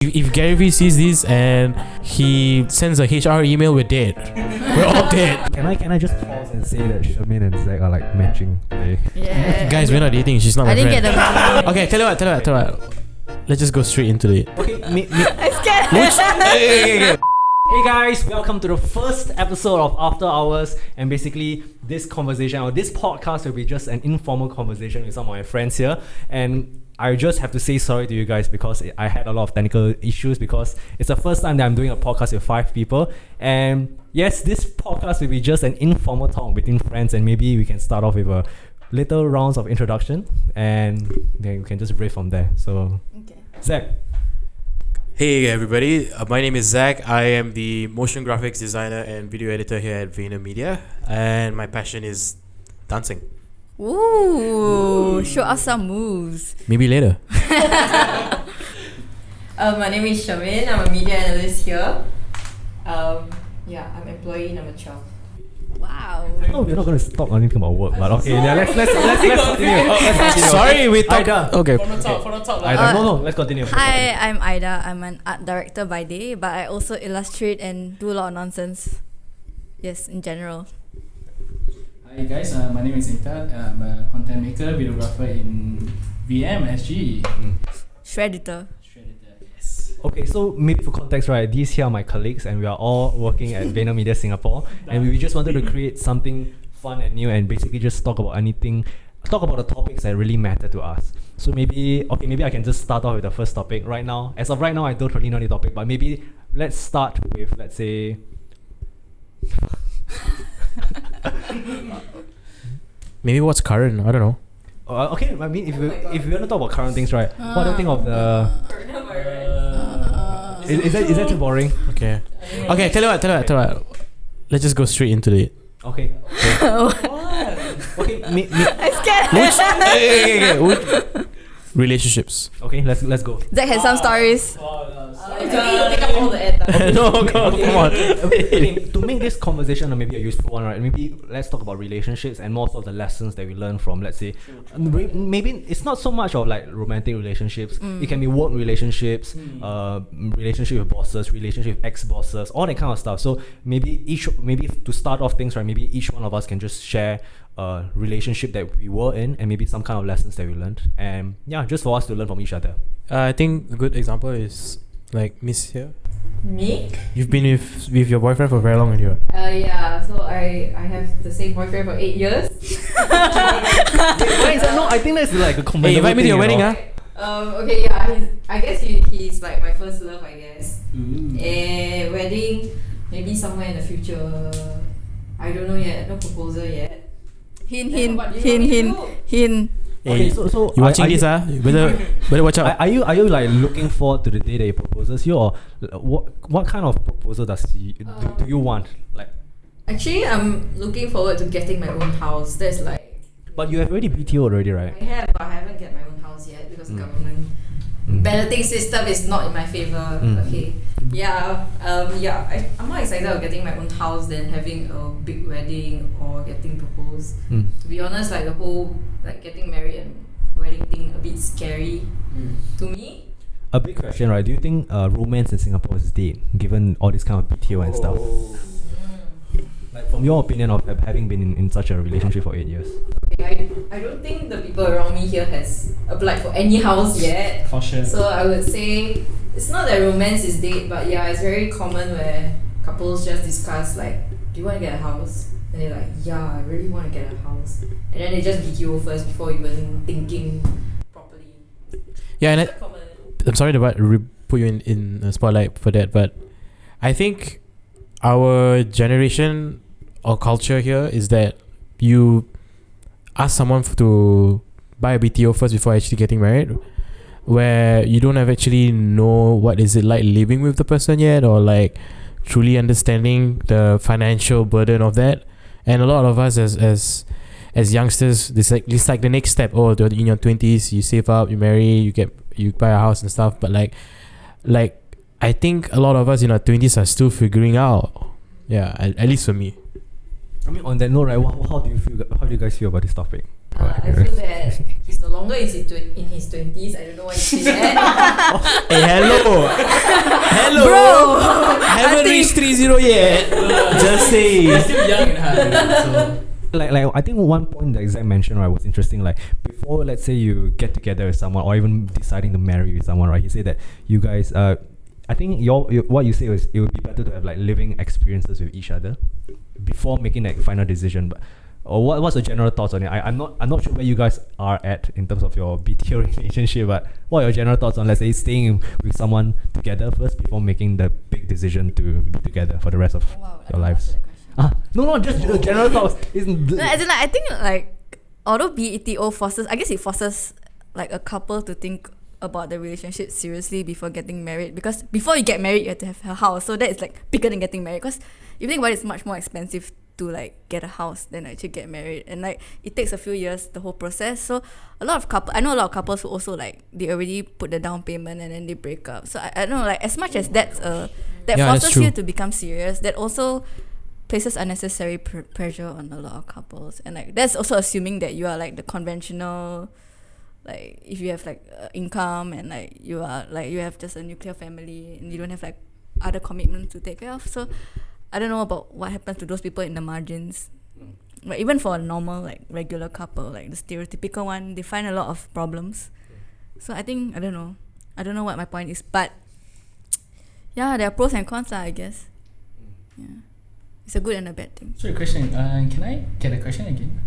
If Gary Vee sees this and he sends a HR email, we're dead. We're all dead. Can I just pause and say that Shermaine and Zach are like matching today? Yeah. Guys, we're not dating. She's not my I didn't friend. get the memo. Okay, tell you what. Let's just go straight into it. Okay, I'm scared. Hey guys, welcome to the first episode of After Hours, and basically this conversation or this podcast will be just an informal conversation with some of my friends here, and I just have to say sorry to you guys because I had a lot of technical issues because it's the first time that I'm doing a podcast with 5 people, and yes, this podcast will be just an informal talk between friends, and maybe we can start off with a little rounds of introduction and then we can just break from there. So, Okay. Zach. Hey everybody, my name is Zach. I am the motion graphics designer and video editor here at VaynerMedia, and my passion is dancing. Ooh, show us some moves. Maybe later. My name is Shermaine. I'm a media analyst here. I'm employee number 12. Wow. No, we're not going to talk anything about work, but okay, yeah, let's continue. Let's continue. Sorry, we talked. Ida. Okay. From the top. Ida, no, let's continue. Hi, I'm Ida. I'm an art director by day, but I also illustrate and do a lot of nonsense. Yes, in general. Hi guys, my name is Intan. I'm a content maker, videographer in VM SG. Shredditor. Yes. Okay, so maybe for context, right, these here are my colleagues and we are all working at VaynerMedia Singapore, and we just wanted to create something fun and new and basically just talk about the topics that really matter to us. So maybe I can just start off with the first topic right now. As of right now, I don't really know the topic, but maybe let's start with, let's say... Maybe what's current? I don't know. Okay, I mean, if we want to talk about current things, right, what do you think of the... Is that too boring? Okay. Okay, tell you what. Let's just go straight into it. Okay. Okay, I'm scared. Which relationships? okay, let's go. Zach has some stories. Pick up all the airtime. No, come on. Okay, to make this conversation maybe a useful one, right? Maybe let's talk about relationships and more of the lessons that we learn from, let's say, maybe it's not so much of like romantic relationships. It can be work relationships, relationship with bosses, relationship with ex-bosses, all that kind of stuff. So maybe to start off things, right? Maybe each one of us can just share a relationship that we were in and maybe some kind of lessons that we learned, and yeah, just for us to learn from each other. I think a good example is like Miss here. Me? You've been with your boyfriend for very long already, right? Yeah. So I have the same boyfriend for 8 years. Why is that? No, I think that's like a commendable Hey, invite me to your thing, wedding, you know? huh? Okay. Yeah. I guess he's like my first love. I guess. Ooh. Wedding, maybe somewhere in the future. I don't know yet. No proposal yet. Hint. Then what do you want me to Hint. Okay, so You watching this, huh? Better watch out. Are you like looking forward to the day that he proposes you, or what kind of proposal do you want? Like, Actually, I'm looking forward to getting my own house. That's like. but you have already BTO already, right? I have, but I haven't get my own house yet because the government balloting system is not in my favor. Okay. Yeah. I'm more excited about getting my own house than having a big wedding or getting proposed. To be honest, like the whole like getting married and wedding thing a bit scary to me. A big question, right? Do you think romance in Singapore is dead, given all this kind of BTO and stuff? Like, from your opinion of having been in such a relationship for 8 years. Okay, I don't think the people around me here has applied for any house yet. For sure. So I would say it's not that romance is dead, but yeah, it's very common where couples just discuss like, do you want to get a house? And they're like, yeah, I really want to get a house. And then they just BTO first before even thinking properly. Yeah, and It's quite common. I'm sorry to put you in a spotlight for that, but I think our generation or culture here is that you ask someone to buy a BTO first before actually getting married, where you don't have actually know what is it like living with the person yet, or like truly understanding the financial burden of that. And a lot of us as youngsters, this like the next step. Oh, in your 20s, you save up, you marry, you buy a house and stuff. But like I think a lot of us in our 20s are still figuring out. Yeah, at least for me. I mean, on that note, right, how do you guys feel about this topic? I feel that he's no longer in his 20s. I don't know why you say that. Hey, hello. Hello. Bro, I haven't reached 30 yet. Just say. You're still young and hard, so Like I think one point that Zach mentioned, right, was interesting. Like before, let's say you get together with someone, or even deciding to marry with someone, right? He said that you guys, I think what you say was it would be better to have like living experiences with each other before making that final decision. But or what's the general thoughts on it? I'm not sure where you guys are at in terms of your BTO relationship, but what are your general thoughts on, let's say, staying with someone together first before making the big decision to be together for the rest of your lives? No, just the general thoughts. No, as in, like, I think like although BTO forces, I guess it forces like a couple to think about the relationship seriously before getting married, because before you get married you have to have a house, so that is like bigger than getting married, because if you think about it, it's much more expensive to like get a house than actually get married, and like it takes a few years, the whole process. So I know a lot of couples who also like they already put the down payment and then they break up. So I don't know, like as much as that forces you to become serious, that also places unnecessary pressure on a lot of couples, and like that's also assuming that you are like the conventional, like if you have like income and like you are like you have just a nuclear family and you don't have like other commitments to take care of. So I don't know about what happens to those people in the margins. Like even for a normal like regular couple, like the stereotypical one, they find a lot of problems. So I think I don't know what my point is, but yeah, there are pros and cons I guess. Yeah. It's a good and a bad thing. So, question, can I get a question again?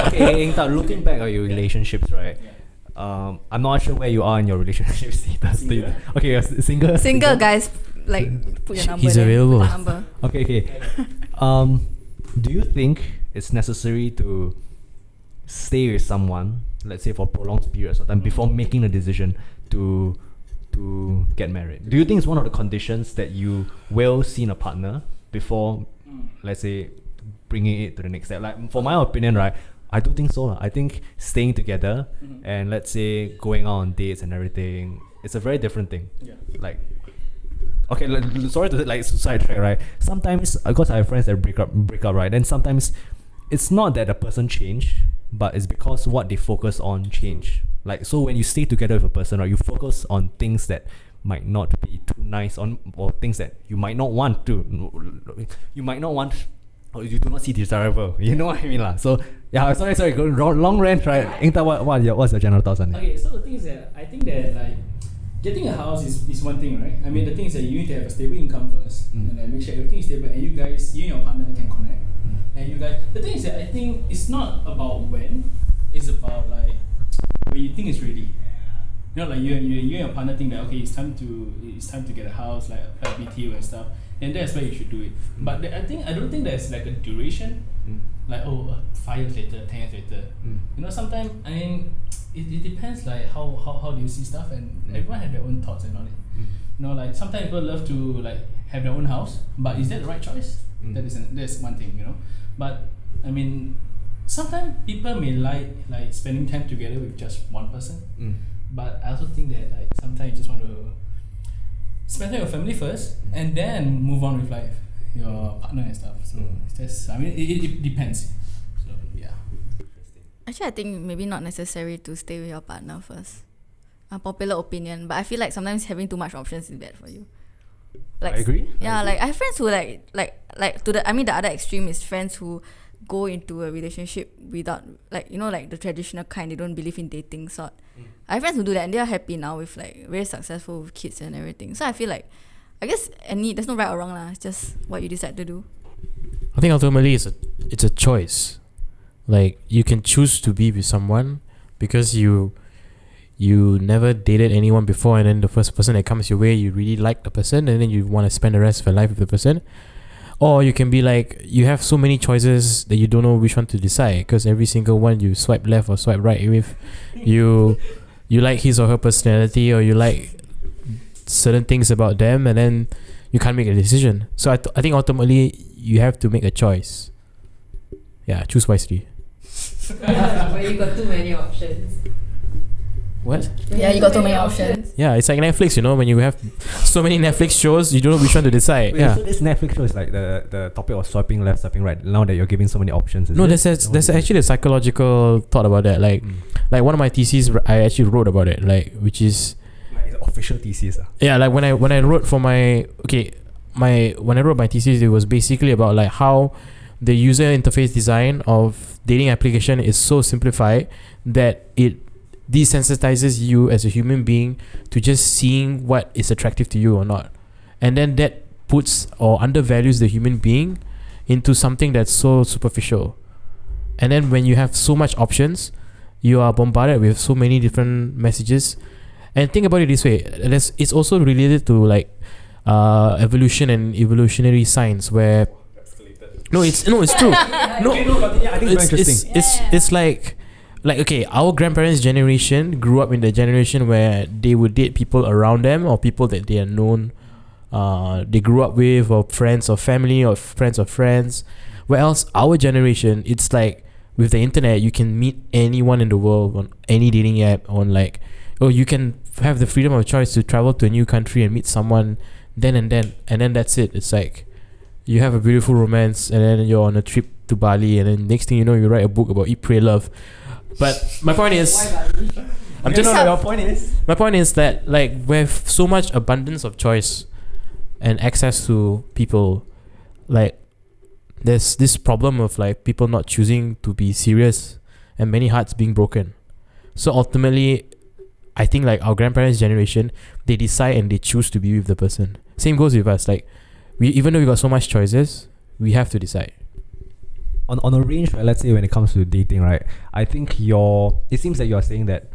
Okay, looking back at your relationships, right? Yeah. I'm not sure where you are in your relationship status. Okay, you're single. Single guys, like put your number. He's there, available. put your number. Okay. Do you think it's necessary to stay with someone, let's say for prolonged periods of time, before making a decision to get married? Do you think it's one of the conditions that you will see in a partner before, let's say, bringing it to the next step? Like, for my opinion, right, I do think so. I think staying together and, let's say, going out on dates and everything, it's a very different thing. Yeah. Like, okay, sorry to like sidetrack, right? Sometimes, because I have friends that break up, right? Then sometimes it's not that the person changed, but it's because what they focus on change. Like, so when you stay together with a person, right, you focus on things that might not be too nice or things that you might not want or you do not see desirable. You know what I mean, lah? So yeah, sorry, going long rant, right? Ingta, what's your general thoughts on it? Okay, so the thing is that I think that like getting a house is one thing, right? I mean, the thing is that you need to have a stable income first, and like make sure everything is stable, and you and your partner can connect. And you guys, the thing is that I think it's not about when, it's about like when you think it's ready. You know, like you and your partner think that okay, it's time to get a house, like BTO and stuff, and that's where you should do it. But I don't think there's like a duration, like 5 years later, 10 years later. You know, sometimes I mean, it depends like how do you see stuff, and everyone have their own thoughts and all it. You know, like sometimes people love to like have their own house, but is that the right choice? That's one thing, you know. But I mean, sometimes people may like spending time together with just one person. But I also think that like sometimes you just want to spend time with your family first, and then move on with like your partner and stuff. So it's just, I mean, it depends. So yeah. Actually, I think maybe not necessary to stay with your partner first. Unpopular opinion, but I feel like sometimes having too much options is bad for you. Like, I agree. Yeah, like I have friends who the other extreme is friends who go into a relationship without like, you know, like the traditional kind. They don't believe in dating sort. I have friends who do that and they are happy now with like very successful with kids and everything. So I feel like, I guess there's no right or wrong lah. It's just what you decide to do. I think ultimately it's a choice. Like, you can choose to be with someone because you never dated anyone before, and then the first person that comes your way, you really like the person, and then you want to spend the rest of your life with the person. Or you can be like, you have so many choices that you don't know which one to decide, because every single one you swipe left or swipe right with, you like his or her personality, or you like certain things about them, and then you can't make a decision. So I think ultimately you have to make a choice. Yeah, choose wisely. But you got too many options. What? Yeah, you got so many options. Yeah, it's like Netflix, you know, when you have so many Netflix shows, you don't know which one to decide. Wait, Yeah. so this Netflix show is like the topic of swiping left, swiping right. Now that you're giving so many options, No, there's actually a psychological thought about that. Like one of my theses, I actually wrote about it. Like, which is like official thesis. yeah. Like when I wrote for my when I wrote my thesis, it was basically about like how the user interface design of dating application is so simplified that it desensitizes you as a human being to just seeing what is attractive to you or not, and then that puts or undervalues the human being into something that's so superficial. And then when you have so much options, you are bombarded with so many different messages. And think about it this way, it's also related to like evolution and evolutionary science, where it's true. No, I think it's very interesting. it's like okay, our grandparents' generation grew up in the generation where they would date people around them or people that they are known, they grew up with, or friends or family or friends of friends. Whereas our generation, it's like with the internet, you can meet anyone in the world on any dating app, on like, you can have the freedom of choice to travel to a new country and meet someone then and then that's it. It's like you have a beautiful romance and then you're on a trip to Bali, and then next thing you know, you write a book about Eat, Pray, Love. But my point is, your point is, my point is that like with so much abundance of choice and access to people, like there's this problem of like people not choosing to be serious and many hearts being broken. So ultimately, I think like our grandparents' generation, they decide and they choose to be with the person. Same goes with us. Like even though we got so much choices, we have to decide. On a range, right, let's say when it comes to dating, right, I think it seems that you're saying that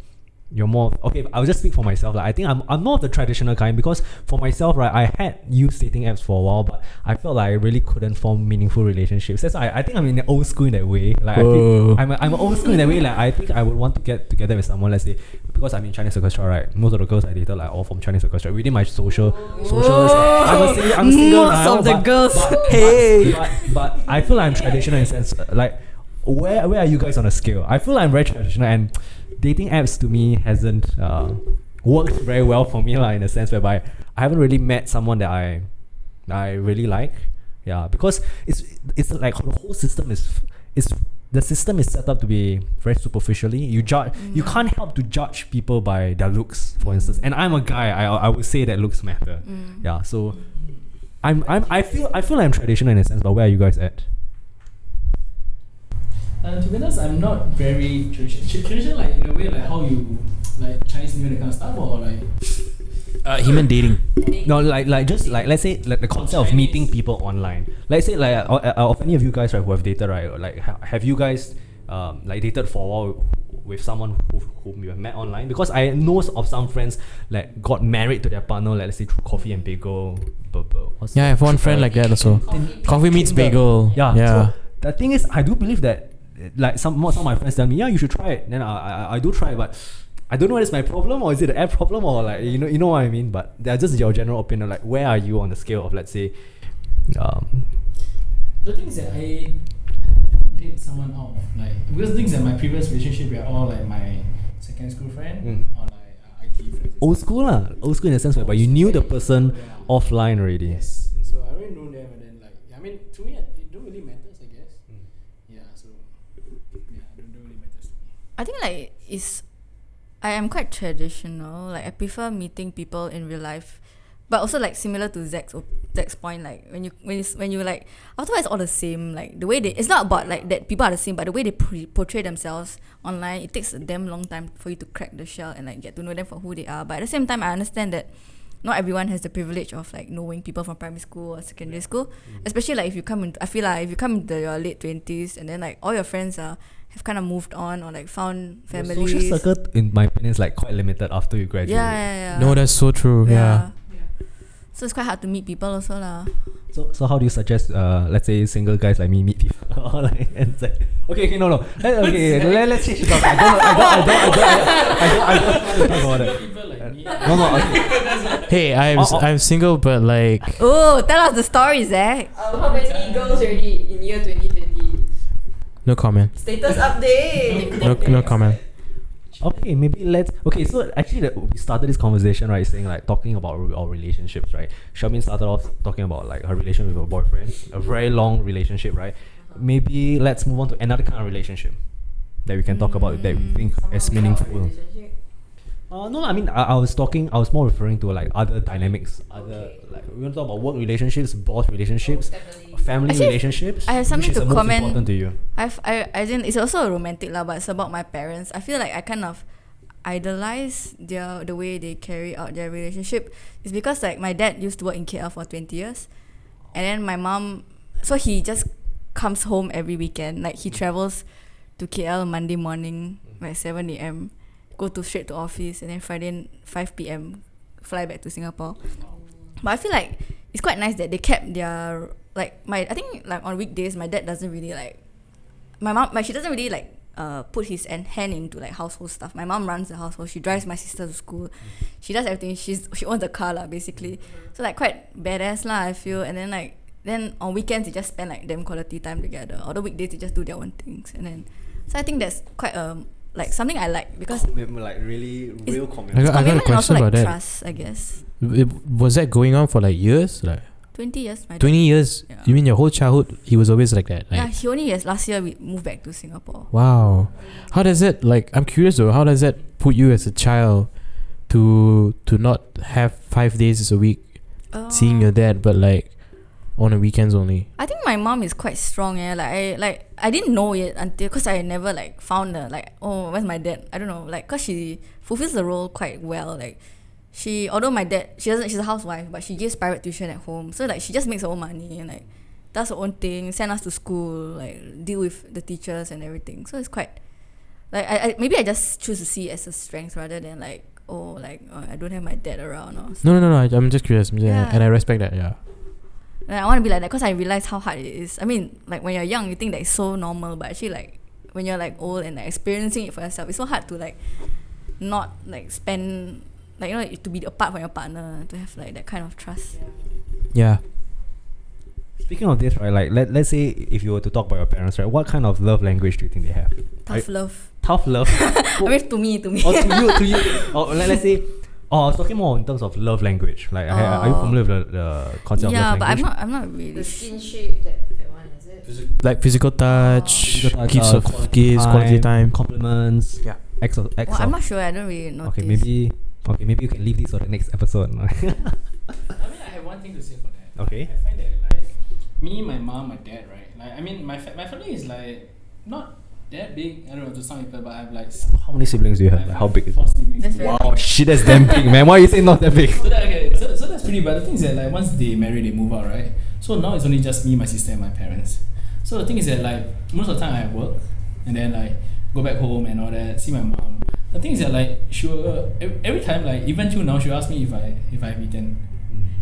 you're more okay. I'll just speak for myself. Like I think I'm more of the traditional kind, because for myself, right, I had used dating apps for a while, but I felt like I really couldn't form meaningful relationships. That's why I think I'm in the old school in that way. Like I'm old school in that way. Like I think I would want to get together with someone. Let's say because I'm in Chinese orchestra, right? Most of the girls I dated like all from Chinese orchestra. Within my socials, I'm single Most now. of the girls. But I feel like I'm traditional in a sense. Like where are you guys on a scale? I feel like I'm very traditional, and dating apps to me hasn't worked very well for me, in a sense whereby I haven't really met someone that I really like. Yeah, because it's like the whole system is the system is set up to be very superficially. You can't help to judge people by their looks, for instance. And I'm a guy. I would say that looks matter. Yeah, so I feel I'm traditional in a sense. But where are you guys at? To be honest, I'm not very traditional, like in a way, like how you like Chinese New Year, that kind of stuff, or like Human dating. No, like just like let's say like the concept of meeting people online. Let's say like of any of you guys, right, who have dated, right, like have you guys like dated for a while with someone whom you have met online? Because I know of some friends like got married to their partner, like let's say through Coffee and Bagel. Yeah, I have one friend like that also. Coffee meets bagel. Yeah. Yeah. So the thing is, I do believe that like some of my friends tell me, yeah, you should try it. Then I do try it, but I don't know whether it's my problem or is it the app problem, or like you know what I mean. But that's just your general opinion. Like where are you on the scale of, let's say, the thing is that I date someone out of, like, because the things that my previous relationship were all like my secondary school friend or like IT friends. old school in the sense where you knew the person offline already. Yes. So I already know them, and then like I mean, to me it don't really matters, I guess. Yeah. So yeah, it don't really matters to me. I think like I am quite traditional. Like I prefer meeting people in real life, but also like similar to Zach's point. Like when you like, otherwise it's all the same. Like the way it's not about like that people are the same, but the way they portray themselves online, it takes a damn long time for you to crack the shell and like get to know them for who they are. But at the same time, I understand that not everyone has the privilege of like knowing people from primary school or secondary school. Especially like I feel like if you come into your late 20s and then like all your friends have kind of moved on or like found families. Your social circle, in my opinion, is like quite limited after you graduate. Yeah. No, that's so true. Yeah. So it's quite hard to meet people also lah. So how do you suggest let's say single guys like me meet people? Or like, and it's like, okay, no. Let's change the topic. I don't talk about it. People like me. No, okay. Hey, I'm single, but like Oh, tell us the story, Zach. How many girls already in year 2020? no comment. Status update. No comment. Okay, maybe let's. Okay, so actually, we started this conversation right, saying like talking about our relationships, right? Charmaine started off talking about like her relationship with her boyfriend, a very long relationship, right? Maybe let's move on to another kind of relationship that we can talk about that we think is meaningful. No, I mean, I was more referring to like other dynamics, like we want to talk about work relationships, boss relationships, family Actually, relationships. I have something which is to the most comment. important to you. I didn't. It's also a romantic lah, but it's about my parents. I feel like I kind of idolize the way they carry out their relationship. It's because like my dad used to work in KL for 20 years, and then my mom, so he just comes home every weekend. Like he travels to KL Monday morning, like 7 a.m. Go straight to office, and then Friday 5 p.m. fly back to Singapore. But I feel like it's quite nice that they kept their I think like on weekdays my dad doesn't really like my mom, she doesn't really like put his hand into like household stuff. My mom runs the household. She drives my sister to school. She does everything. She owns the car lah basically. So like quite badass lah I feel. And then on weekends they just spend like damn quality time together. Or the weekdays they just do their own things. And then so I think that's quite like something I like because like really real commitment. I got a commitment and also question like about that. trust, I guess. Was that going on for like years? Like 20 years. My 20 years? Yeah. You mean your whole childhood he was always like that? Like, Yeah, he only last year we moved back to Singapore. wow. How does it, like, I'm curious though, how does that put you as a child to not have 5 days a week seeing your dad, but like on the weekends only? I think my mom is quite strong. I didn't know it until because I never like found her like, oh, where's my dad? I don't know, like because she fulfills the role quite well. Like although my dad, she's a housewife, but she gives private tuition at home. So like she just makes her own money and like does her own thing, send us to school, like deal with the teachers and everything. So it's quite like maybe I just choose to see it as a strength rather than like I don't have my dad around or No, I'm just curious. Yeah. And I respect that, yeah. And I want to be like that because I realize how hard it is. I mean, like when you're young, you think that it's so normal, but actually, like when you're like old and like experiencing it for yourself, it's so hard to like not like spend like to be apart from your partner, to have like that kind of trust. Yeah. Speaking of this, right, like let's say if you were to talk about your parents, right, what kind of love language do you think they have? Tough love. Tough love. I mean, to me. Or to you. Or let's say. Oh, I was talking more in terms of love language. Like, are you familiar with the concept of love language? Yeah, but I'm not really. The skin shape, that one, is it? Like physical touch, gifts of quality time, compliments. Yeah. Acts of. I'm not sure. I don't really know. Okay, maybe you can leave this for the next episode. I mean, I have one thing to say for that. Okay. I find that like me, my mom, my dad, right? Like I mean, my family is like not that big. I don't know to some people, but I have like. How many siblings do you have? Like, how big is 4 it? siblings. That's very Wow, shit, that's damn big, man. Why you say not that big? So that's pretty bad. The thing is that like once they marry, they move out, right? So now it's only just me, my sister, and my parents. So the thing is that like most of the time I work, and then like go back home and all that, see my mom. The thing is that like she will every time, like even till now, she'll ask me if I've eaten.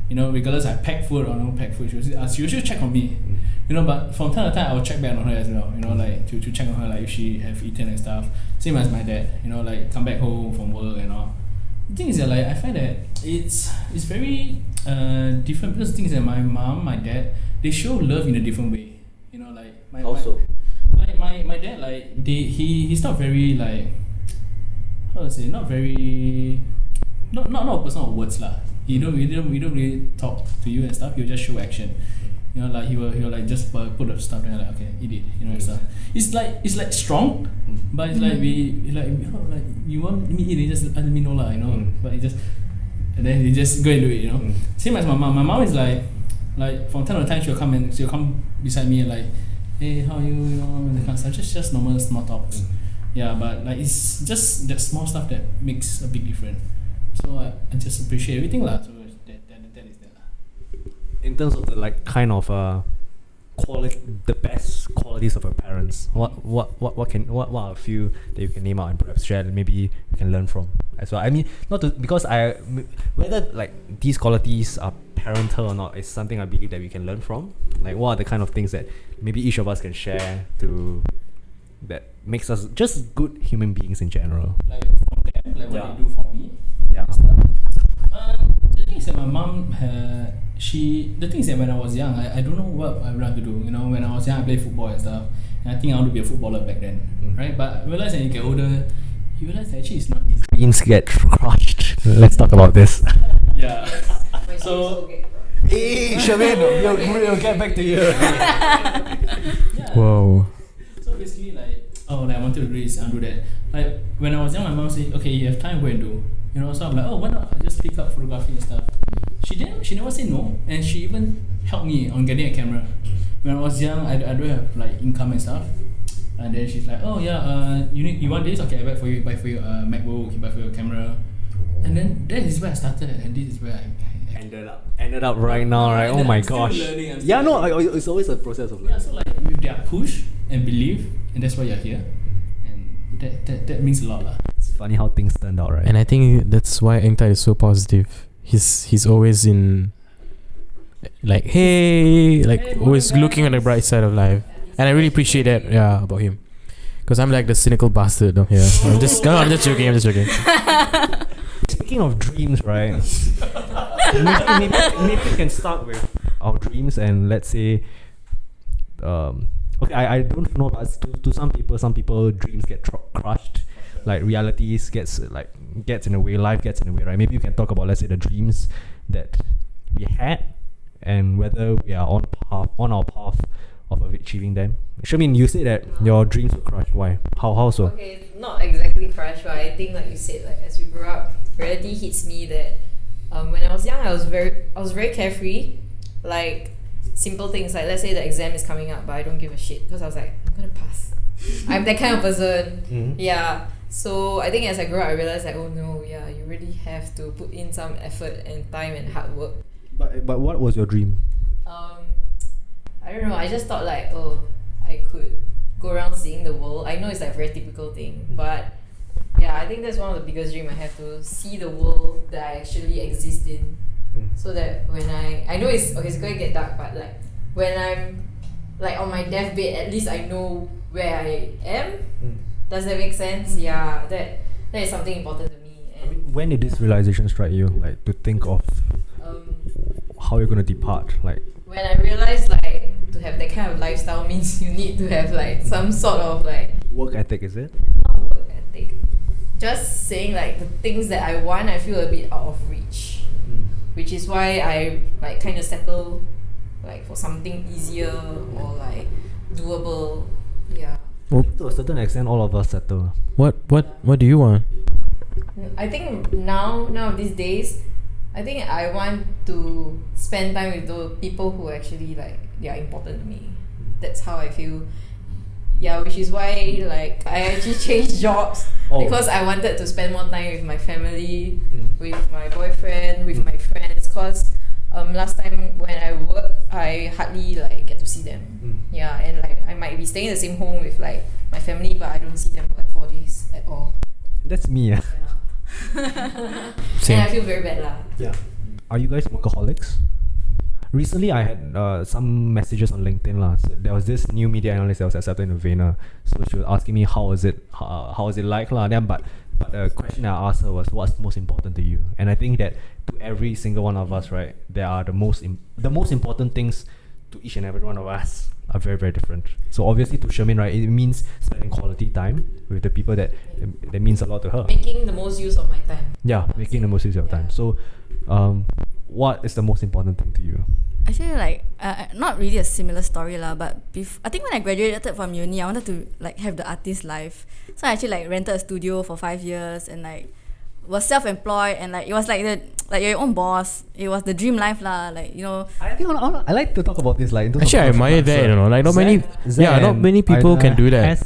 You know, regardless I pack food or no pack food, she'll check on me. You know, but from time to time I'll check back on her as well. You know, like to check on her like if she have eaten and stuff. Same as my dad. You know, like come back home from work and all. The thing is that like I find that it's very different because the thing is that my mom, my dad, they show love in a different way. You know, like my dad, like he's not very like how to say, not very not a person of words lah. We don't really talk to you and stuff. He'll just show action. You know, like he'll like just put the stuff there, like okay, eat it. You know, and stuff. It's like strong, but it's like you want me eat it, just let me know lah. You know, but it just and then you just go and do it. You know, same as my mom. My mom is like from time to time she'll come beside me and like, hey, how are you? You know, and that kind of stuff. Just normal small talks. Yeah, but like it's just that small stuff that makes a big difference. So I just appreciate everything lah. So that is that lah. In terms of the like kind of quality, the best qualities of your parents, what are a few that you can name out and perhaps share, and maybe you can learn from as well? I mean, whether like these qualities are parental or not is something I believe that we can learn from. Like, what are the kind of things that maybe each of us can share to that makes us just good human beings in general? Like from them, like what they do for me. Yeah. The thing is that my mom, the thing is that when I was young, I don't know what I wanted to do. You know, when I was young, I played football and stuff, and I think I want to be a footballer back then, right? But I realized that you get older, you realize that actually it's not easy. Dreams get crushed. Let's talk about this. Yeah. My So- dreams will get Hey, Sherman, we'll get back to you. Yeah. Whoa. So basically, like, I wanted to do this and do that. Like, when I was young, my mom said, okay, you have time, go and do. You know, so I'm like, why not? I just pick up photography and stuff. She never said no, and she even helped me on getting a camera. When I was young, I don't have like income and stuff. And then she's like, you want this? Okay, I buy for you MacBook, buy for you a camera. And then that is where I started, and this is where I ended up right now, right? Oh my I'm still gosh. learning, I'm Yeah, still no, it's always a process of Yeah, learning. so like with their push and belief, and that's why you're here, and that means a lot lah. It's funny how things turned out, right? And I think that's why Eng Tai is so positive. He's always in like, hey, like Hey, always morning, looking on the guys. bright side of life. And I really appreciate that, yeah, about him. Because I'm like the cynical bastard down here. I'm just joking. Speaking of dreams, right? maybe we can start with our dreams, and let's say, okay, I don't know, but to some people dreams get crushed, like realities gets in the way, life gets in the way, right? Maybe you can talk about, let's say, the dreams that we had and whether we are on our path of achieving them. Shamin, you said that your dreams were crushed. Why? How so? Okay, not exactly crush, but I think like you said, like as we grow up, reality hits me that when I was young, I was very carefree, like simple things like, let's say the exam is coming up, but I don't give a shit because I was like, I'm gonna pass. I'm that kind of person. Mhm. Yeah. So I think as I grew up, I realized like, oh no, yeah, you really have to put in some effort and time and hard work. But what was your dream? I don't know. I just thought like, I could go around seeing the world. I know it's like a very typical thing, but yeah, I think that's one of the biggest dreams I have, to see the world that I actually exist in. So that when I know it's going to get dark, but like when I'm like on my deathbed, at least I know where I am. Does that make sense? Yeah, that is something important to me. And When did this realization strike you? Like, to think of how you're gonna depart? Like, when I realized like to have that kind of lifestyle means you need to have like some sort of like work ethic, is it? not work ethic. Just saying like the things that I want, I feel a bit out of reach, which is why I like kind of settle like for something easier or like doable. Yeah. To a certain extent, all of us settle. What do you want? I think now these days, I think I want to spend time with the people who actually like they are important to me. That's how I feel. Yeah, which is why like I actually changed jobs because I wanted to spend more time with my family, with my boyfriend, with my friends. Cause last time when I work, I hardly like get to see them. Yeah, and like I might be staying in the same home with like my family, but I don't see them for like 4 days at all. That's me. Yeah. Same. And I feel very bad lah. Yeah. Are you guys workaholics? Recently, I had some messages on LinkedIn lah. So there was this new media analyst that was accepted into Vayner. So she was asking me how is it like lah. Then but the question I asked her was, what's most important to you? And I think that to every single one of us, right, there are the most important things to each and every one of us are very, very different. So obviously to Shermin, right, it means spending quality time with the people that means a lot to her. Making the most use of my time. Yeah, making the most use of your time. So, what is the most important thing to you? Actually, like, not really a similar story lah, but I think when I graduated from uni, I wanted to like have the artist life. So I actually like rented a studio for 5 years and like was self-employed, and like it was like you're your own boss. It was the dream life lah, like, you know. I think I like to talk about this, like, in terms Actually, I of admire that, you know, like not many, not many people can do that.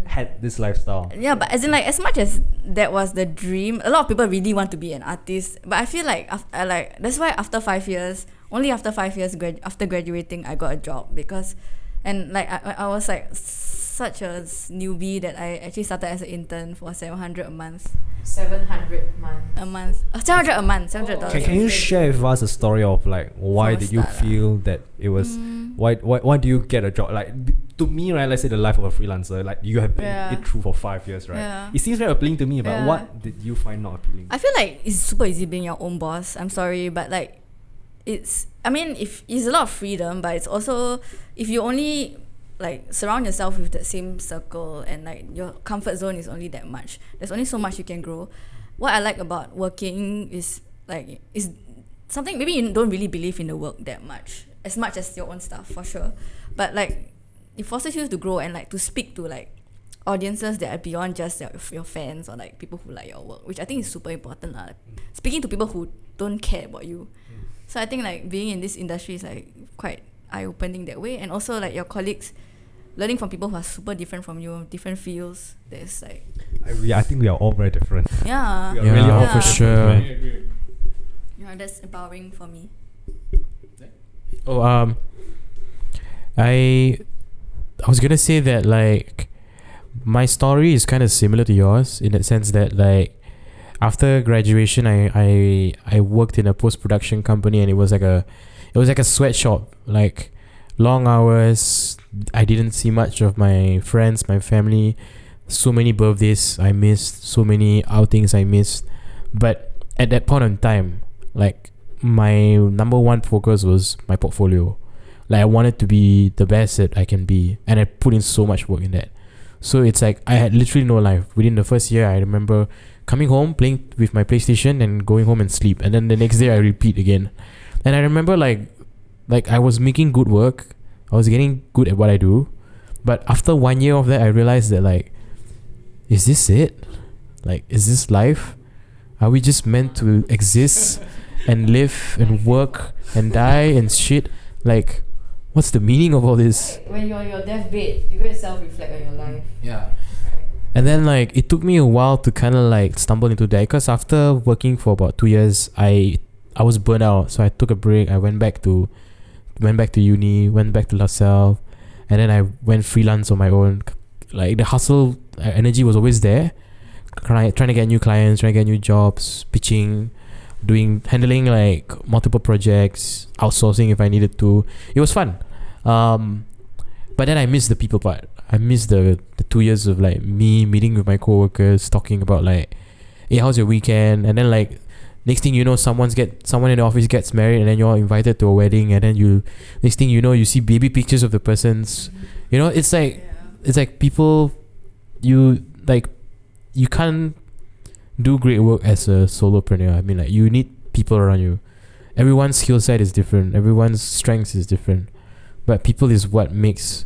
Had this lifestyle. Yeah, but as in like as much as that was the dream, a lot of people really want to be an artist. But I feel like that's why after 5 years, only after 5 years after graduating, I got a job, because, and like I was like such a newbie that I actually started as an intern for 700 a month. 700 A month. 700 a month. $700. Can you share with us a story of like why From did you start feel that it was why do you get a job? Like, to me, right, let's say the life of a freelancer, like you have been it through for 5 years, right? Yeah. It seems very appealing to me, but Yeah. what did you find not appealing? I feel like it's super easy being your own boss. I'm sorry, but like if it's a lot of freedom, but it's also, if you only like surround yourself with that same circle, and like your comfort zone is only that much. There's only so much you can grow. What I like about working is something, maybe you don't really believe in the work that much as your own stuff, for sure, but like it forces you to grow and like to speak to like audiences that are beyond just your fans or like people who like your work, which I think is super important lah. Like, speaking to people who don't care about you. So I think like being in this industry is like quite eye-opening that way, and also like your colleagues, learning from people who are super different from you, different fields. There's like I think we are all very different. yeah, We are really all for different, sure. right? that's empowering for me. Oh, I was gonna say that like my story is kind of similar to yours in that sense that like after graduation I worked in a post-production company, and it was like a sweatshop, like long hours. I didn't see much of my friends, my family. So many birthdays I missed, so many outings I missed. But at that point in time, like my number one focus was my portfolio. Like I wanted to be the best that I can be, and I put in so much work in that. So it's like I had literally no life. Within the first year, I remember coming home, playing with my PlayStation, and going home and sleep. And then the next day I repeat again. And I remember like I was making good work. I was getting good at what I do. But after 1 year of that, I realized that like, is this it? Like, is this life? Are we just meant to exist and live and work and die and shit? Like, what's the meaning of all this? When you're on your deathbed, you go self-reflect on your life. Yeah. And then like it took me a while to kind of like stumble into that, because after working for about 2 years, I was burnt out. So I took a break. I went back to uni, went back to LaSalle, and then I went freelance on my own. Like the hustle energy was always there, trying to get new clients, trying to get new jobs, pitching, handling like multiple projects, outsourcing if I needed to. It was fun. But then I missed the people part. I missed the 2 years of like me meeting with my coworkers, talking about like, hey, how's your weekend? And then like next thing you know, someone in the office gets married, and then you're invited to a wedding, and then next thing you know, you see baby pictures of the person's. You know, it's like people, you can't do great work as a solopreneur. I mean, like you need people around you. Everyone's skill set is different. Everyone's strengths is different. But people is what makes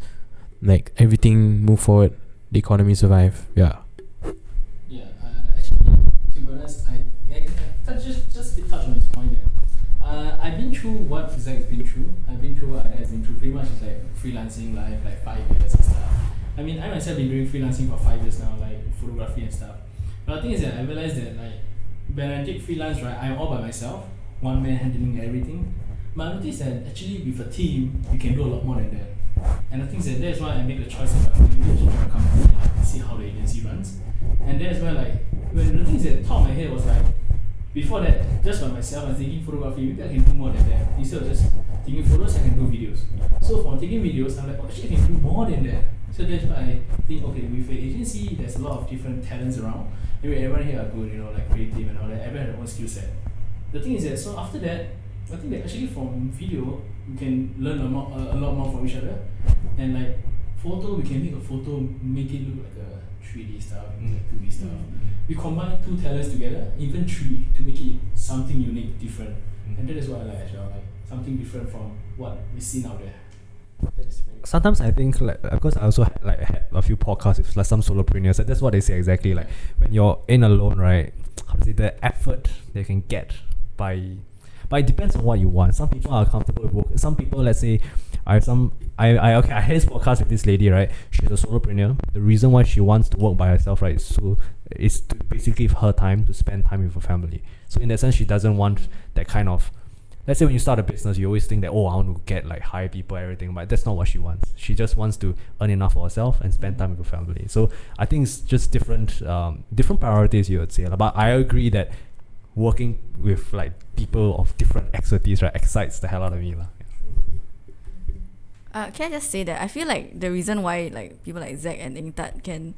like everything move forward, the economy survive. Yeah. Yeah, actually, to be honest, I just to touch on this point there. I've been through what Zach has been through. I've been through what Ada has been through. Pretty much it's like freelancing life, like 5 years and stuff. I mean, I myself been doing freelancing for 5 years now, like photography and stuff. But the thing is that I realized that like when I did freelance, right, I'm all by myself, one man handling everything. But I noticed that actually with a team, you can do a lot more than that. And the thing is that that's why I make the choice of like, maybe I should join a company and see how the agency runs. And that's why like, when the thing is that top of my head was like, before that, just by myself, I was thinking photography, maybe I can do more than that. Instead of just taking photos, I can do videos. So for taking videos, I'm like, oh, actually I can do more than that. So that's why I think, okay, with an agency, there's a lot of different talents around. Maybe everyone here are good, you know, like creative and all that. Everyone has their own skill set. The thing is that, so after that, I think that actually from video, you can learn a lot more from each other. And like photo, we can make a photo, make it look like a 3D stuff, like 2D stuff. We combine two talents together, even three, to make it something unique, different. And that is what I like as well, like something different from what we've seen out there. Sometimes I think like, because I also had a few podcasts with like some solopreneurs, and that's what they say exactly. Like when you're in alone, right? How to say, the effort they can get by. But it depends on what you want. Some people are comfortable with work. Some people, let's say, I had this podcast with this lady, right? She's a solopreneur. The reason why she wants to work by herself, right, is to basically give her time to spend time with her family. So in that sense, she doesn't want that kind of. Let's say when you start a business, you always think that, oh, I want to get like hire people, everything, but that's not what she wants. She just wants to earn enough for herself and spend time with her family. So I think it's just different priorities, you would say. But I agree that working with like people of different expertise, right, excites the hell out of me. Can I just say that I feel like the reason why like people like Zack and Ing Tat can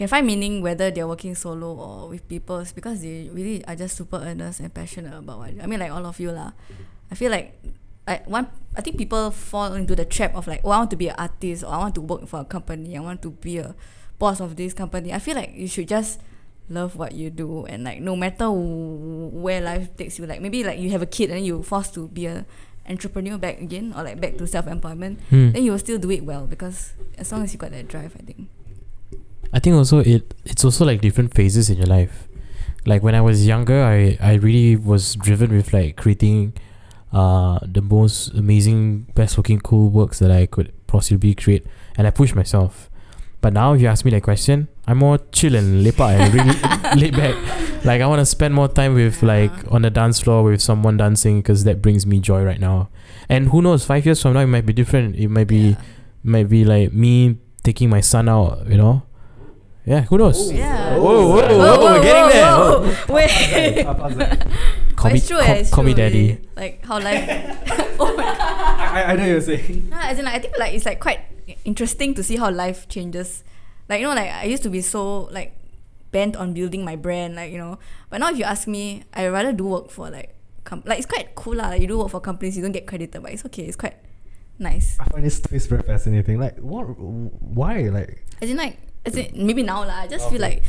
find meaning whether they're working solo or with people is because they really are just super earnest and passionate about what I mean, like all of you lah. I feel like I think people fall into the trap of like, oh, I want to be an artist, or I want to work for a company, I want to be a boss of this company. I feel like you should just love what you do, and like no matter where life takes you, like maybe like you have a kid and you're forced to be a entrepreneur back again, or like back to self-employment, then you will still do it well, because as long as you got that drive, I think also it's also like different phases in your life. Like when I was younger, I really was driven with like creating the most amazing, best looking, cool works that I could possibly create, and I pushed myself. But now if you ask me that question, I'm more chill and lepak and really laid back. Like I want to spend more time with like on the dance floor with someone dancing, because that brings me joy right now. And who knows, 5 years from now it might be different. It might be like me taking my son out, you know. Yeah, who knows? Yeah. Whoa, we're getting there. Wait. Call me daddy. Like how life. Oh my God. I know you're saying. No, as in like, I think like it's like quite interesting to see how life changes. Like, you know, like I used to be so like bent on building my brand, like, you know. But now if you ask me, I rather do work for like like it's quite cool lah. Like, you do work for companies, you don't get credited, but it's okay. It's quite nice. I find this twist very fascinating. Like, what? Why? Like, As in maybe now lah. I just feel like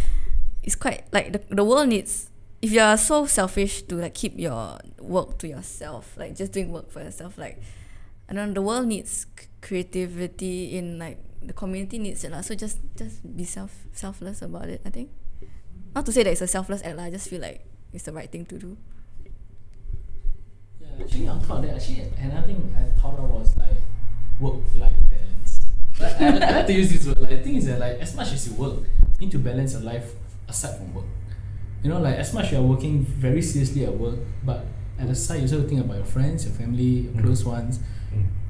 it's quite like the world needs. If you are so selfish to like keep your work to yourself, like just doing work for yourself, like I don't know, the world needs creativity in like the community needs it lah. So just be selfless about it. I think. Not to say that it's a selfless act lah. I just feel like it's the right thing to do. Yeah, actually on top of that, another thing I thought of was like work-life balance. Like, I like to use this word. Like, the thing is that like as much as you work, you need to balance your life aside from work. You know, like as much you are working very seriously at work, but at the side you also think about your friends, your family, your close ones.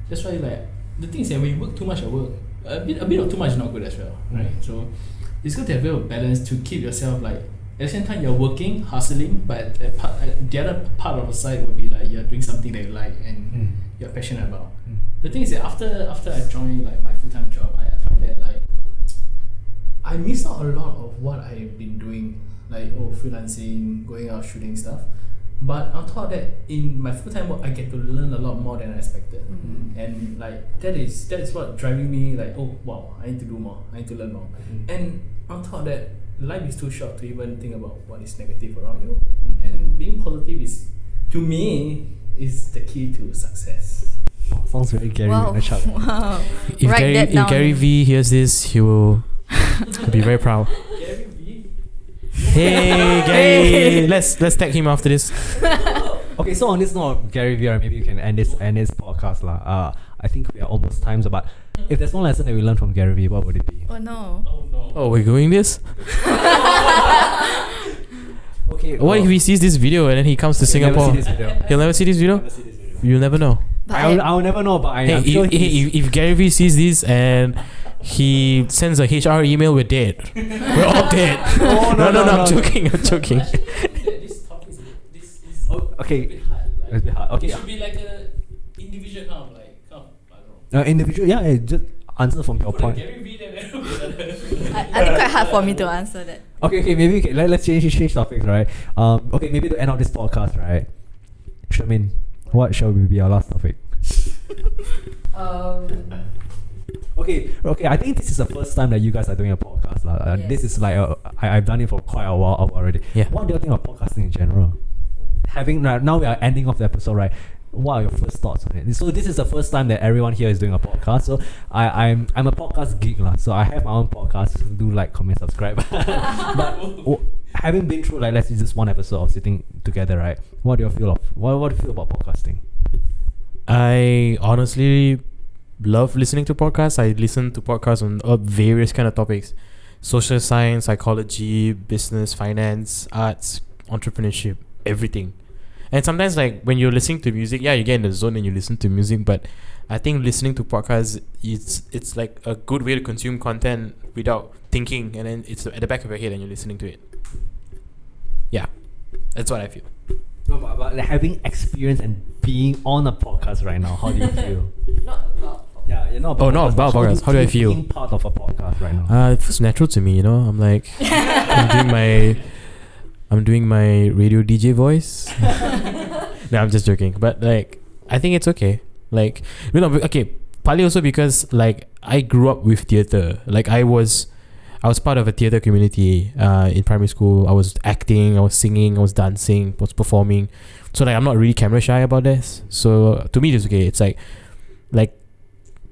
That's why like the thing is that when you work too much at work, a bit of too much is not good as well, right? So it's good to have a bit of balance to keep yourself like at the same time you're working, hustling, but the other part of the side would be like you're doing something that you like and you're passionate about. The thing is that after I joined like my full-time job, I find that like I miss out a lot of what I've been doing, like freelancing, going out shooting stuff. But on top of that, in my full-time work, I get to learn a lot more than I expected. And like that is what driving me like, oh wow, I need to do more, I need to learn more. And on top of that, life is too short to even think about what is negative around you. And being positive is, to me, is the key to success. Sounds very Gary Wow. in a chat. Wow. If Gary V hears this, he will be very proud. Gary V. Hey Gary, let's tag him after this. Okay, so on this note, Gary V, maybe you can end this podcast lah. I think we are almost times, but if there's one lesson that we learned from Gary V, what would it be? Oh no. Oh no. Oh, we're doing this? Okay. What if he sees this video and then he comes to Singapore? He'll never see this video? You'll never know. I'll never know, but I'm Hey, sure if Gary V sees this and he sends a HR email, we're dead. We're all dead. No, I'm joking. This topic is okay. a bit hard. Like, It's a bit hard. Okay. it should be like a individual kind of I don't know. Individual, yeah, just answer from your Put a point. Gary V there. I think quite hard for me to answer that. Okay, maybe let's change topics, right? Okay, maybe to end out this podcast, right? Shermin, what shall be our last topic? Okay, I think this is the first time that you guys are doing a podcast. Yes. This is like, I've done it for quite a while already. Yeah. What do you think of podcasting in general? Now we are ending off the episode, right? What are your first thoughts on it? So this is the first time that everyone here is doing a podcast. So I'm a podcast geek lah. So I have my own podcast. Do like, comment, subscribe. But having been through like let's say just one episode of sitting together, right? What do you feel about podcasting? I honestly love listening to podcasts. I listen to podcasts on various kind of topics: social science, psychology, business, finance, arts, entrepreneurship, everything. And sometimes like when you're listening to music, yeah, you get in the zone and you listen to music, but I think listening to podcasts, it's like a good way to consume content without thinking, and then it's at the back of your head and you're listening to it. Yeah, that's what I feel. No, but like having experience and being on a podcast right now, how do you feel? Not about. Yeah, you're not. Oh, not about podcast. How do I feel? Being part of a podcast right now. It's natural to me, you know. I'm like, I'm doing my radio DJ voice. No, I'm just joking. But like, I think it's okay. Like, okay, partly also because like I grew up with theatre. Like I was part of a theatre community in primary school. I was acting, I was singing, I was dancing, I was performing. So like I'm not really camera shy about this. So to me it's okay. It's like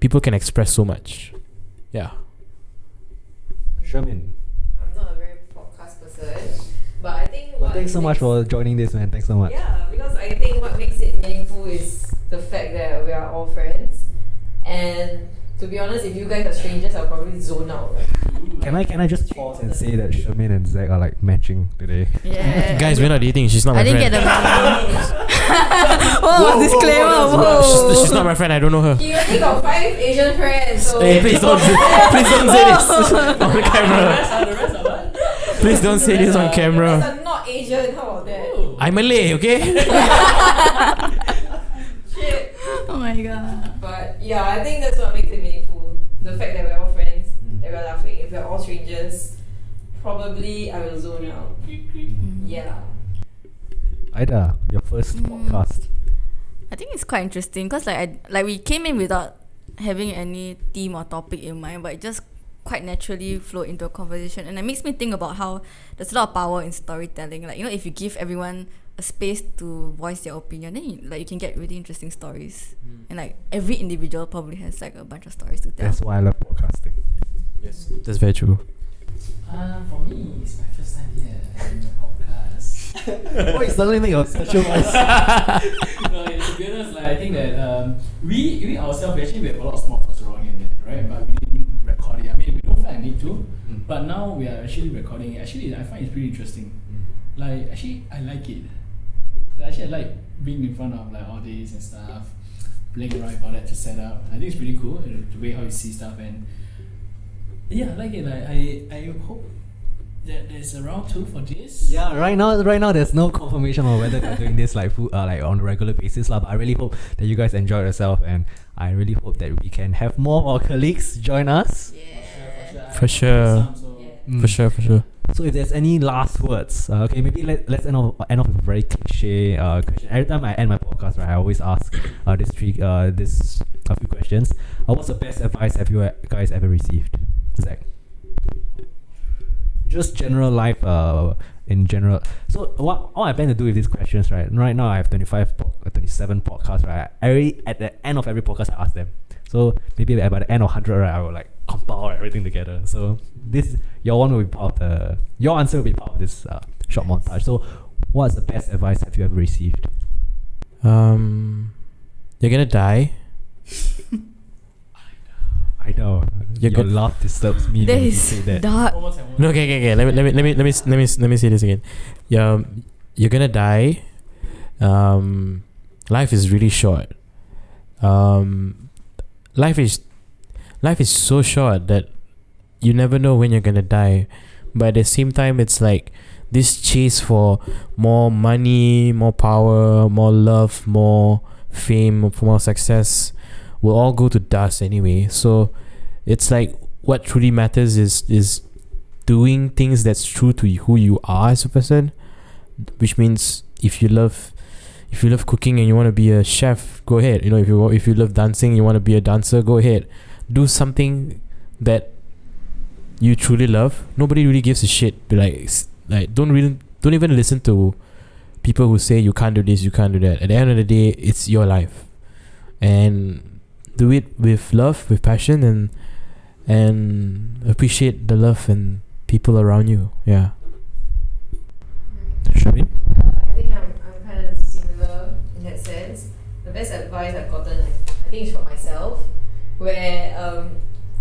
people can express so much. Yeah. Sherman. I'm not a very podcast person, but I think Well, thanks so much for joining this, man. Thanks so much. Yeah, because I think what makes it meaningful is the fact that we are all friends. And to be honest, if you guys are strangers, I'll probably zone out. Can I just pause and say that Sherman and Zach are like matching today? Yeah. Guys, we're not dating. She's not my I didn't friend. get the Whoa, disclaimer. She's not my friend. I don't know her. He only got 5 Asian friends, so Hey, please don't say this on the camera. The rest are what? Please don't say this on the camera. rest are not Asian. How about that? I'm Malay, okay? Shit. Oh my god. But yeah, I think that's what makes it meaningful. The fact that we're all friends, that we're laughing. If we're all strangers, probably I will zone out. Yeah. Ida, your first podcast. I think it's quite interesting because like we came in without having any theme or topic in mind, but it just quite naturally flowed into a conversation, and it makes me think about how there's a lot of power in storytelling. Like, you know, if you give everyone a space to voice their opinion, then you can get really interesting stories. And like every individual probably has like a bunch of stories to tell. That's why I love podcasting. Yes, that's very true. For me, it's my first time here in the podcast. Oh, you suddenly make a special voice. No, to be honest, like, I think that we ourselves, we have a lot of small talks around here and there, right? But we didn't record it. I mean, we don't find a need to, but now we are actually recording it. Actually, I find it's pretty interesting. Like, actually, I like it. Actually, I like being in front of like all this and stuff, playing around with all that to set up. I think it's pretty cool, the way how you see stuff, and yeah, I like it. Like, I hope that there's a round 2 for this. Yeah, right now there's no confirmation on whether they're doing this like like on a regular basis lah. But I really hope that you guys enjoy yourself, and I really hope that we can have more of our colleagues join us. For sure. For sure. So if there's any last words, okay, maybe let's end off with a very cliche question. Every time I end my podcast, right, I always ask a few questions. What's the best advice have you guys ever received, Zach? Just general life, in general. So what I plan to do with these questions, right? Right now I have 27 podcasts, right? At the end of every podcast, I ask them. So maybe by the end of 100, right, I will like compile everything together. So your answer will be part of this short montage. So what's the best advice have you ever received? You're gonna die. I know. Your laugh disturbs me That when you is say that. dark. No, okay. Let me say this again. You're gonna die. Life is really short. Life is so short that you never know when you're gonna die. But at the same time, it's like this chase for more money, more power, more love, more fame, more success will all go to dust anyway. So it's like what truly matters is doing things that's true to who you are as a person, which means if you love cooking and you want to be a chef, go ahead. You know, if you love dancing, you want to be a dancer, go ahead. Do something that you truly love. Nobody really gives a shit. But like don't even listen to people who say you can't do this, you can't do that. At the end of the day, it's your life, and do it with love, with passion, and appreciate the love and people around you. Yeah. Shabin? I think I'm kind of similar in that sense. The best advice I've gotten, I think, is from myself, where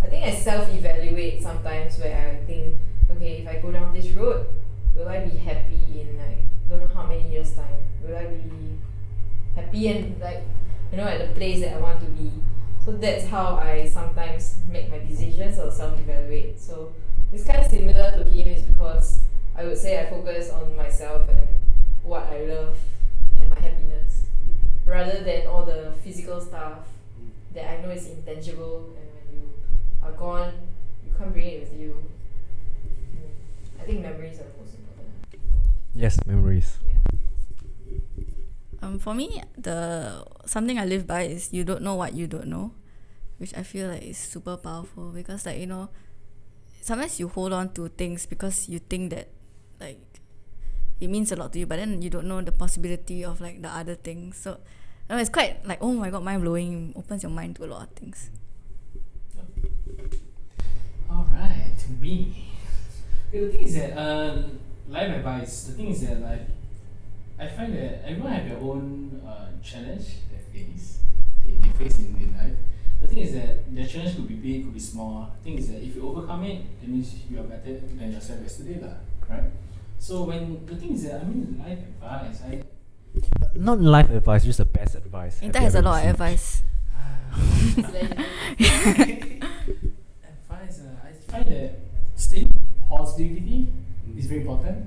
I think I self-evaluate sometimes, where I think, okay, if I go down this road, will I be happy in like don't know how many years time? Will I be happy and like, you know, at the place that I want to be? So that's how I sometimes make my decisions or self-evaluate. So it's kind of similar to him, is because I would say I focus on myself and what I love and my happiness, rather than all the physical stuff that I know is intangible, and when you are gone, you can't bring it with you. I think memories are the most important. Yes, memories. Yeah. For me, something I live by is you don't know what you don't know, which I feel like is super powerful because like sometimes you hold on to things because you think that like it means a lot to you, but then you don't know the possibility of like the other things. So it's quite like, oh my god, mind blowing. Opens your mind to a lot of things. Alright, to me. Okay, the thing is that life advice. The thing is that like I find that everyone have their own challenge they face in life. The thing is that the challenge could be big, could be small. The thing is that if you overcome it, that means you are better than yourself yesterday, right? So the thing is that life advice. Not life advice, just the best advice. Inta has a lot of advice. Advice. I find that staying positivity is very important,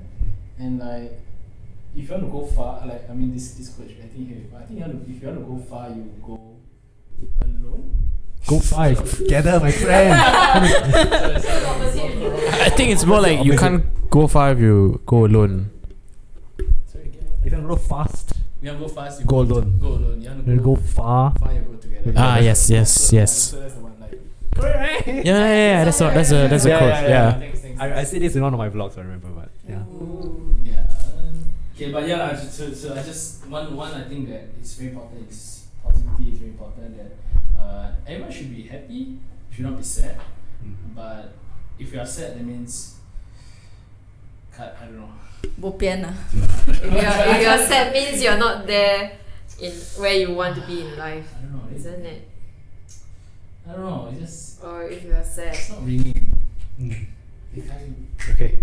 and like if you want to go far, like this coach, I think if you want to go far, you go alone. Go far together, my friend. I think it's more like you can't go far if you go alone. Sorry, If you want to go fast, you want to go fast, you go alone. Go alone. You want You to go far. you go together. Yes. So that's the one. Like, correct, right? Yeah. That's a quote. Yeah. Thanks. I said this in one of my vlogs, I remember, but yeah. Yeah. Okay, but yeah, so I just one I think that is very important is positivity is very important that everyone should be happy, should not be sad. But if you are sad, that means I don't know. Bopian lah. If you're sad means you're not there in where you want to be in life, I don't know. isn't it? I don't know. It's just Or if you're sad. it's not ringing. Okay.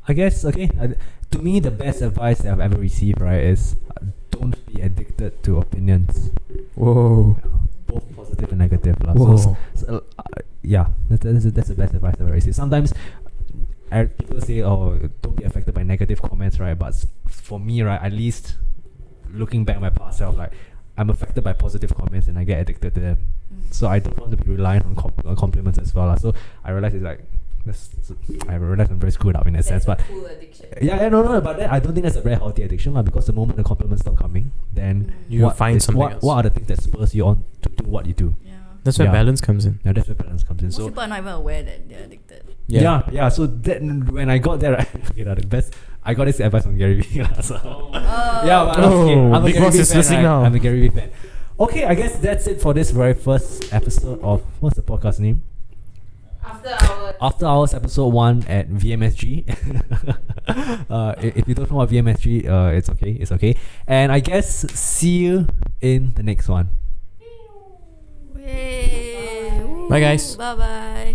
I guess, to me, the best advice that I've ever received, right, is don't be addicted to opinions. Whoa. Both positive and negative. Whoa. Yeah, that's the best advice I've ever received. Sometimes people say, oh, don't be affected by negative comments, right? But for me, right, at least looking back at my past self, like, I'm affected by positive comments and I get addicted to them. So I don't want to be reliant on compliments as well. So I realize it's like, I realize I'm very screwed up in that sense. But Cool addiction. no, but then I don't think that's a very healthy addiction, because the moment the compliments stop coming, then You find something else. What are the things that spurs you on to do what you do? Yeah. That's where Yeah. balance comes in. Yeah, that's where balance comes in. Most So people are not even aware that they're addicted. yeah. So then when I got there, right, the best. I got this advice from Gary Vee. So. Yeah, but I'm a Big Gary Boss Vee is fan, listening right? now. I'm a Gary Vee fan. Okay, I guess that's it for this very first episode of what's the podcast name? After Hours episode 1 at VMSG. If you don't know what VMSG, it's okay. And I guess see you in the next one. Yay. Bye, guys. Bye bye.